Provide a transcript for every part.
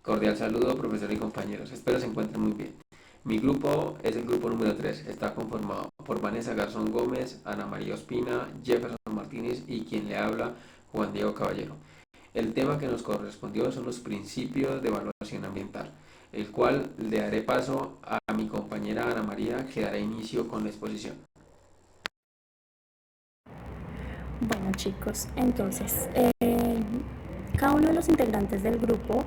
Cordial saludo, profesor y compañeros. Espero se encuentren muy bien. Mi grupo es el grupo número 3. Está conformado por Vanessa Garzón Gómez, Ana María Ospina, Jefferson Martínez y quien le habla, Juan Diego Caballero. El tema que nos correspondió son los principios de evaluación ambiental, el cual le daré paso a mi compañera Ana María, que dará inicio con la exposición. Bueno chicos, entonces, cada uno de los integrantes del grupo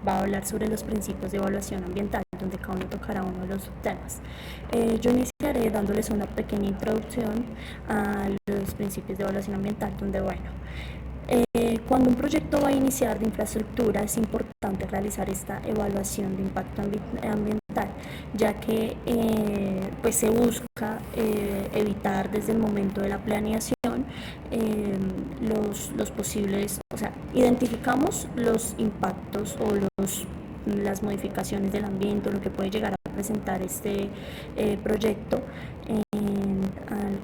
va a hablar sobre los principios de evaluación ambiental, donde cada uno tocará uno de los subtemas. Yo iniciaré dándoles una pequeña introducción a los principios de evaluación ambiental, donde bueno, cuando un proyecto va a iniciar de infraestructura es importante realizar esta evaluación de impacto ambiental, ya que pues se busca evitar desde el momento de la planeación los posibles, o sea, identificamos los impactos o las modificaciones del ambiente, lo que puede llegar a presentar este proyecto en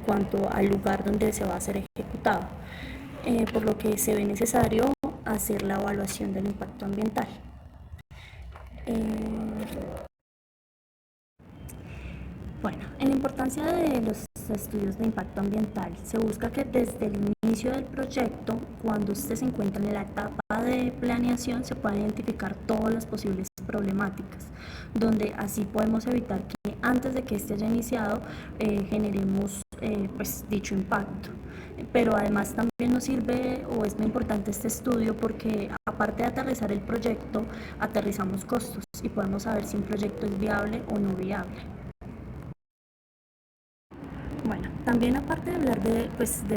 cuanto al lugar donde se va a ser ejecutado, por lo que se ve necesario hacer la evaluación del impacto ambiental. Bueno, en la importancia de los estudios de impacto ambiental, se busca que desde el inicio del proyecto, cuando usted se encuentra en la etapa de planeación, se puedan identificar todas las posibles problemáticas, donde así podemos evitar que antes de que este haya iniciado generemos pues dicho impacto. Pero además también nos sirve o es muy importante este estudio porque aparte de aterrizar el proyecto, aterrizamos costos y podemos saber si un proyecto es viable o no viable. Bueno, también aparte de hablar de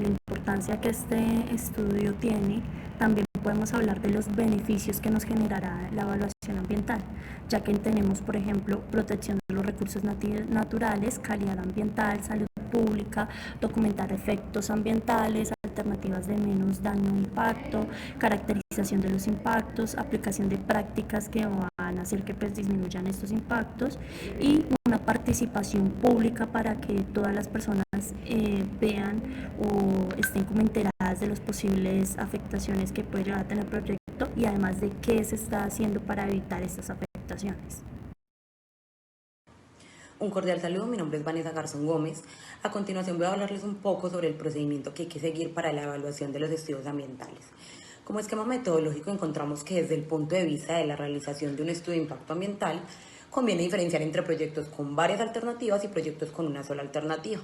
la importancia que este estudio tiene, también podemos hablar de los beneficios que nos generará la evaluación ambiental, ya que tenemos, por ejemplo, protección de los recursos naturales, calidad ambiental, salud pública, documentar efectos ambientales, alternativas de menos daño o impacto, caracterización de los impactos, aplicación de prácticas que van a hacer que pues, disminuyan estos impactos y una participación pública para que todas las personas vean o estén como enteradas de las posibles afectaciones que puede llegar a tener el proyecto y además de qué se está haciendo para evitar estas afectaciones. Un cordial saludo, mi nombre es Vanessa Garzón Gómez. A continuación voy a hablarles un poco sobre el procedimiento que hay que seguir para la evaluación de los estudios ambientales. Como esquema metodológico encontramos que desde el punto de vista de la realización de un estudio de impacto ambiental, conviene diferenciar entre proyectos con varias alternativas y proyectos con una sola alternativa.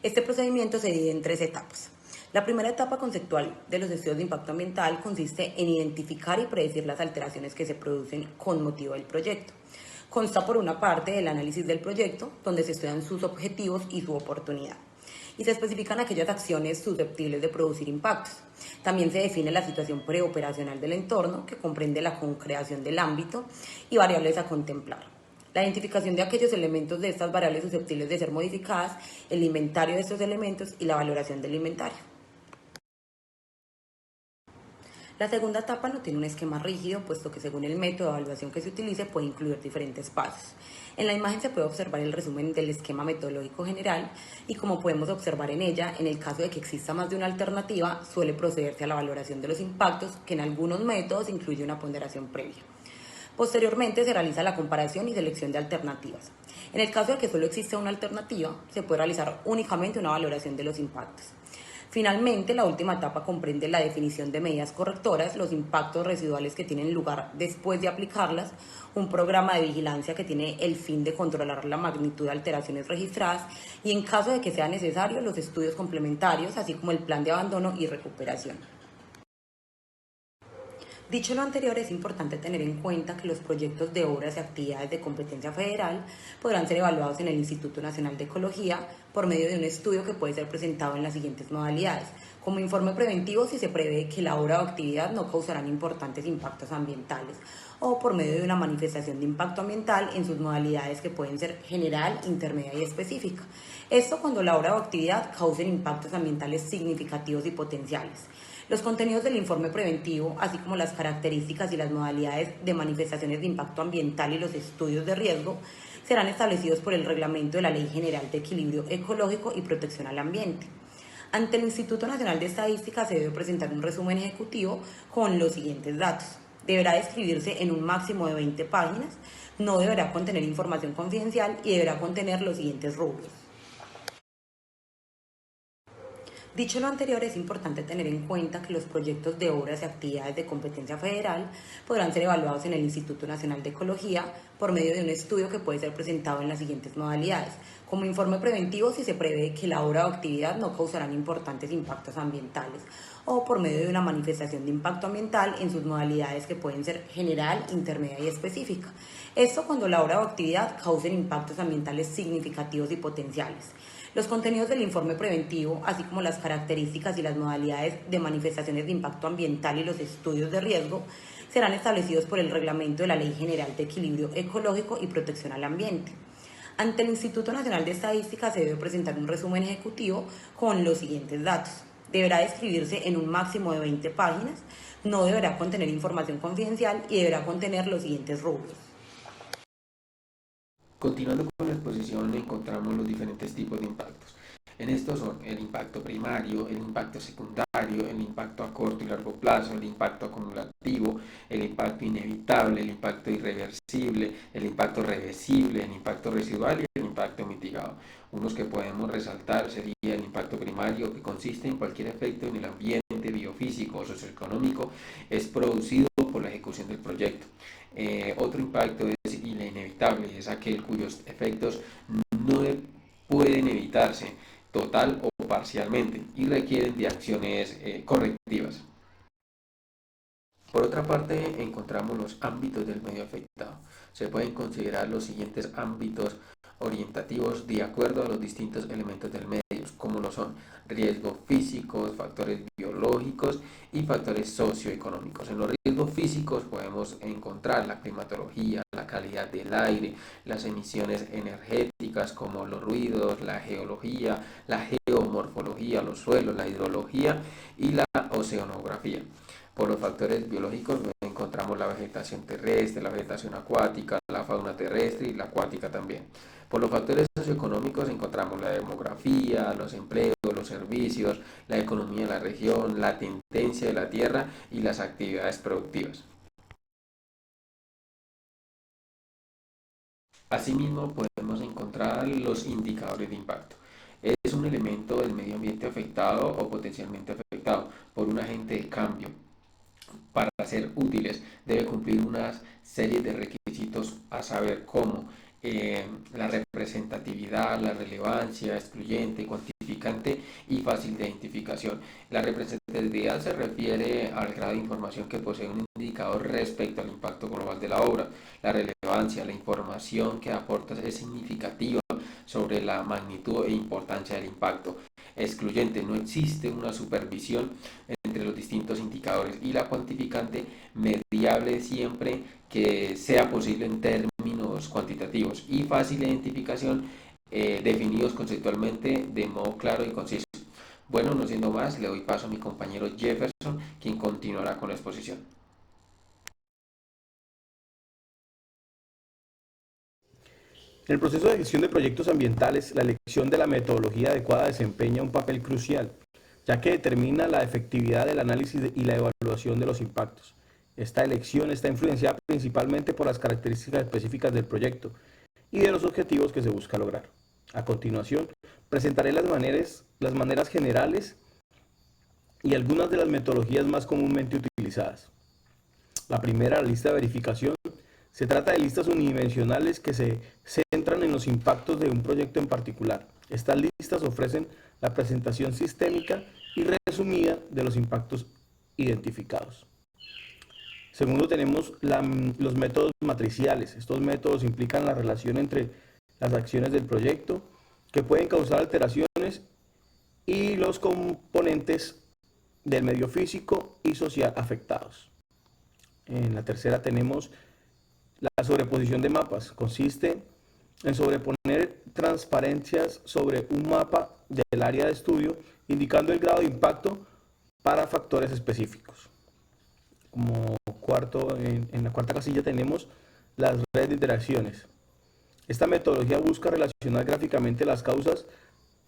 Este procedimiento se divide en 3 etapas. La primera etapa conceptual de los estudios de impacto ambiental consiste en identificar y predecir las alteraciones que se producen con motivo del proyecto. Consta por una parte del análisis del proyecto, donde se estudian sus objetivos y su oportunidad, y se especifican aquellas acciones susceptibles de producir impactos. También se define la situación preoperacional del entorno, que comprende la concreación del ámbito y variables a contemplar. La identificación de aquellos elementos de estas variables susceptibles de ser modificadas, el inventario de estos elementos y la valoración del inventario. La segunda etapa no tiene un esquema rígido, puesto que según el método de evaluación que se utilice puede incluir diferentes pasos. En la imagen se puede observar el resumen del esquema metodológico general y como podemos observar en ella, en el caso de que exista más de una alternativa, suele procederse a la valoración de los impactos, que en algunos métodos incluye una ponderación previa. Posteriormente se realiza la comparación y selección de alternativas. En el caso de que solo exista una alternativa, se puede realizar únicamente una valoración de los impactos. Finalmente, la última etapa comprende la definición de medidas correctoras, los impactos residuales que tienen lugar después de aplicarlas, un programa de vigilancia que tiene el fin de controlar la magnitud de alteraciones registradas y, en caso de que sea necesario, los estudios complementarios, así como el plan de abandono y recuperación. Dicho lo anterior, es importante tener en cuenta que los proyectos de obras y actividades de competencia federal podrán ser evaluados en el Instituto Nacional de Ecología por medio de un estudio que puede ser presentado en las siguientes modalidades. Como informe preventivo, si se prevé que la obra o actividad no causarán importantes impactos ambientales, o por medio de una manifestación de impacto ambiental en sus modalidades que pueden ser general, intermedia y específica. Esto cuando la obra o actividad causen impactos ambientales significativos y potenciales. Los contenidos del informe preventivo, así como las características y las modalidades de manifestaciones de impacto ambiental y los estudios de riesgo, serán establecidos por el reglamento de la Ley General de Equilibrio Ecológico y Protección al Ambiente. Ante el Instituto Nacional de Estadística se debe presentar un resumen ejecutivo con los siguientes datos. Deberá describirse en un máximo de 20 páginas, no deberá contener información confidencial y deberá contener los siguientes rubros. Dicho lo anterior, es importante tener en cuenta que los proyectos de obras y actividades de competencia federal podrán ser evaluados en el Instituto Nacional de Ecología por medio de un estudio que puede ser presentado en las siguientes modalidades. Como informe preventivo, si se prevé que la obra o actividad no causarán importantes impactos ambientales, o por medio de una manifestación de impacto ambiental en sus modalidades que pueden ser general, intermedia y específica. Esto cuando la obra o actividad causen impactos ambientales significativos y potenciales. Los contenidos del informe preventivo, así como las características y las modalidades de manifestaciones de impacto ambiental y los estudios de riesgo, serán establecidos por el reglamento de la Ley General de Equilibrio Ecológico y Protección al Ambiente. Ante el Instituto Nacional de Estadística se debe presentar un resumen ejecutivo con los siguientes datos. Deberá describirse en un máximo de 20 páginas, no deberá contener información confidencial y deberá contener los siguientes rubros. Continuando con la exposición, encontramos los diferentes tipos de impactos. En estos son el impacto primario, el impacto secundario, el impacto a corto y largo plazo, el impacto acumulativo, el impacto inevitable, el impacto irreversible, el impacto reversible, el impacto residual y el impacto mitigado. Unos que podemos resaltar sería el impacto primario, que consiste en cualquier efecto en el ambiente biofísico o socioeconómico es producido por la ejecución del proyecto. Otro impacto es el inevitable, es aquel cuyos efectos no pueden evitarse total o parcialmente y requieren de acciones correctivas. Por otra parte, encontramos los ámbitos del medio afectado. Se pueden considerar los siguientes ámbitos orientativos de acuerdo a los distintos elementos del medio, como lo son riesgos físicos, factores biológicos y factores socioeconómicos. En los riesgos físicos podemos encontrar la climatología, la calidad del aire, las emisiones energéticas como los ruidos, la geología, la geomorfología, los suelos, la hidrología y la oceanografía. Por los factores biológicos encontramos la vegetación terrestre, la vegetación acuática, la fauna terrestre y la acuática también. Por los factores socioeconómicos encontramos la demografía, los empleos, los servicios, la economía de la región, la tendencia de la tierra y las actividades productivas. Asimismo, podemos encontrar los indicadores de impacto. Es un elemento del medio ambiente afectado o potencialmente afectado por un agente de cambio. Para ser útiles debe cumplir una serie de requisitos, a saber cómo la representatividad, la relevancia, excluyente, cuantificante y fácil de identificación. La representatividad se refiere al grado de información que posee un indicador respecto al impacto global de la obra. La relevancia, la información que aporta es significativa sobre la magnitud e importancia del impacto. Excluyente, no existe una supervisión entre los distintos indicadores, y la cuantificante, mediable siempre que sea posible en términos cuantitativos, y fácil de identificación, definidos conceptualmente de modo claro y conciso. Bueno, no siendo más, le doy paso a mi compañero Jefferson, quien continuará con la exposición. En el proceso de gestión de proyectos ambientales, la elección de la metodología adecuada desempeña un papel crucial, ya que determina la efectividad del análisis y la evaluación de los impactos. Esta elección está influenciada principalmente por las características específicas del proyecto y de los objetivos que se busca lograr. A continuación, presentaré las maneras generales y algunas de las metodologías más comúnmente utilizadas. La primera, la lista de verificación. Se trata de listas unidimensionales que se centran en los impactos de un proyecto en particular. Estas listas ofrecen la presentación sistémica y resumida de los impactos identificados. Segundo, tenemos los métodos matriciales. Estos métodos implican la relación entre las acciones del proyecto que pueden causar alteraciones y los componentes del medio físico y social afectados. En la tercera tenemos la sobreposición de mapas. Consiste en sobreponer transparencias sobre un mapa del área de estudio, indicando el grado de impacto para factores específicos. Como cuarto, en la cuarta casilla tenemos las redes de interacciones. Esta metodología busca relacionar gráficamente las causas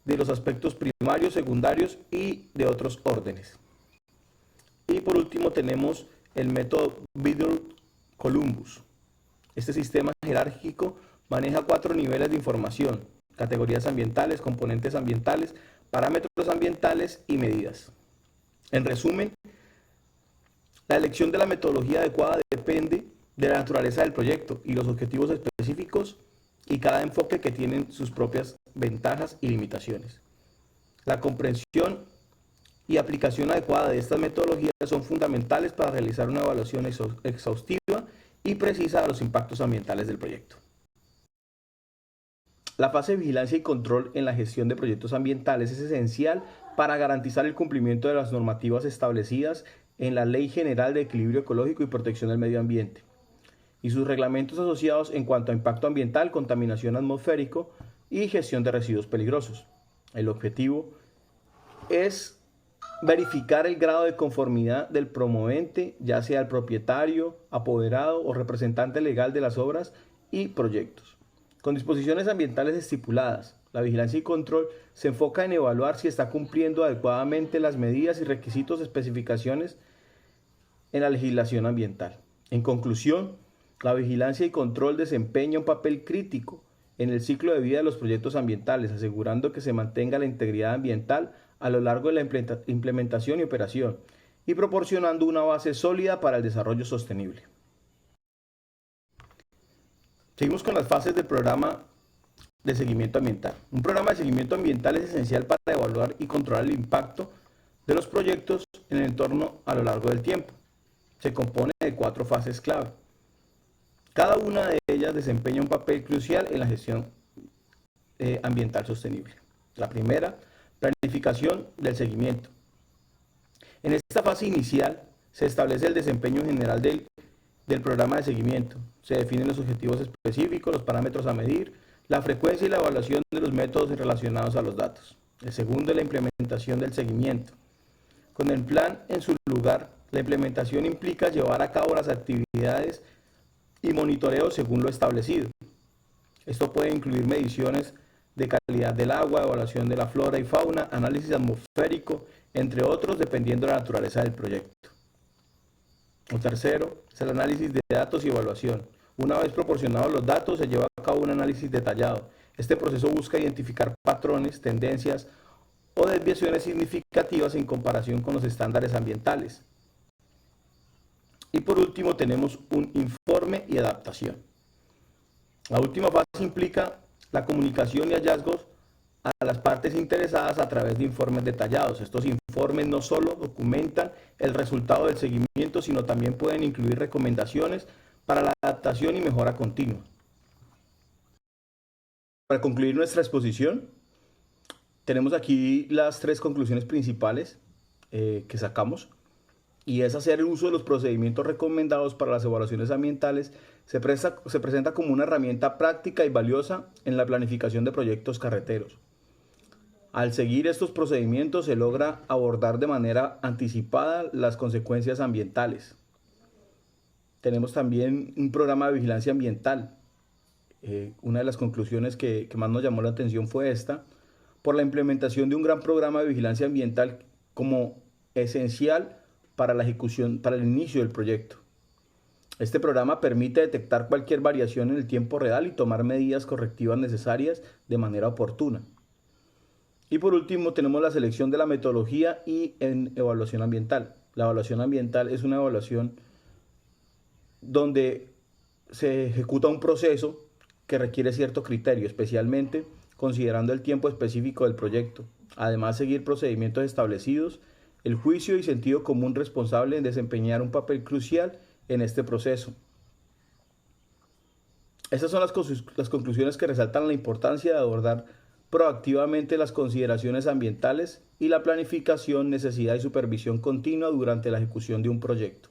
de los aspectos primarios, secundarios y de otros órdenes. Y por último tenemos el método Biddle-Columbus. Este sistema jerárquico maneja 4 niveles de información: categorías ambientales, componentes ambientales, parámetros ambientales y medidas. En resumen, la elección de la metodología adecuada depende de la naturaleza del proyecto y los objetivos específicos, y cada enfoque que tienen sus propias ventajas y limitaciones. La comprensión y aplicación adecuada de estas metodologías son fundamentales para realizar una evaluación exhaustiva y precisa de los impactos ambientales del proyecto. La fase de vigilancia y control en la gestión de proyectos ambientales es esencial para garantizar el cumplimiento de las normativas establecidas en la Ley General de Equilibrio Ecológico y Protección del Medio Ambiente y sus reglamentos asociados en cuanto a impacto ambiental, contaminación atmosférico y gestión de residuos peligrosos. El objetivo es verificar el grado de conformidad del promovente, ya sea el propietario, apoderado o representante legal de las obras y proyectos. Con disposiciones ambientales estipuladas, la vigilancia y control se enfoca en evaluar si está cumpliendo adecuadamente las medidas y requisitos de especificaciones en la legislación ambiental. En conclusión, la vigilancia y control desempeña un papel crítico en el ciclo de vida de los proyectos ambientales, asegurando que se mantenga la integridad ambiental a lo largo de la implementación y operación, y proporcionando una base sólida para el desarrollo sostenible. Seguimos con las fases del programa de seguimiento ambiental. Un programa de seguimiento ambiental es esencial para evaluar y controlar el impacto de los proyectos en el entorno a lo largo del tiempo. Se compone de 4 fases clave. Cada una de ellas desempeña un papel crucial en la gestión ambiental sostenible. La primera, planificación del seguimiento. En esta fase inicial se establece el desempeño general del programa de seguimiento. Se definen los objetivos específicos, los parámetros a medir, la frecuencia y la evaluación de los métodos relacionados a los datos. El segundo es la implementación del seguimiento. Con el plan en su lugar, la implementación implica llevar a cabo las actividades y monitoreo según lo establecido. Esto puede incluir mediciones de calidad del agua, evaluación de la flora y fauna, análisis atmosférico, entre otros, dependiendo de la naturaleza del proyecto. El tercero es el análisis de datos y evaluación. Una vez proporcionados los datos, se lleva a cabo un análisis detallado. Este proceso busca identificar patrones, tendencias o desviaciones significativas en comparación con los estándares ambientales. Y por último tenemos un informe y adaptación. La última fase implica la comunicación y hallazgos a las partes interesadas a través de informes detallados. Estos informes no solo documentan el resultado del seguimiento, sino también pueden incluir recomendaciones para la adaptación y mejora continua. Para concluir nuestra exposición, tenemos aquí las 3 conclusiones principales que sacamos. Y es hacer uso de los procedimientos recomendados para las evaluaciones ambientales se presenta como una herramienta práctica y valiosa en la planificación de proyectos carreteros. Al seguir estos procedimientos se logra abordar de manera anticipada las consecuencias ambientales. Tenemos también un programa de vigilancia ambiental. Una de las conclusiones que más nos llamó la atención fue esta, por la implementación de un gran programa de vigilancia ambiental como esencial para la ejecución, para el inicio del proyecto. Este programa permite detectar cualquier variación en el tiempo real y tomar medidas correctivas necesarias de manera oportuna. Y por último tenemos la selección de la metodología y en evaluación ambiental. La evaluación ambiental es una evaluación donde se ejecuta un proceso que requiere cierto criterio, especialmente considerando el tiempo específico del proyecto. Además, seguir procedimientos establecidos, el juicio y sentido común responsable en desempeñar un papel crucial en este proceso. Estas son las conclusiones que resaltan la importancia de abordar proactivamente las consideraciones ambientales y la planificación, necesidad y supervisión continua durante la ejecución de un proyecto.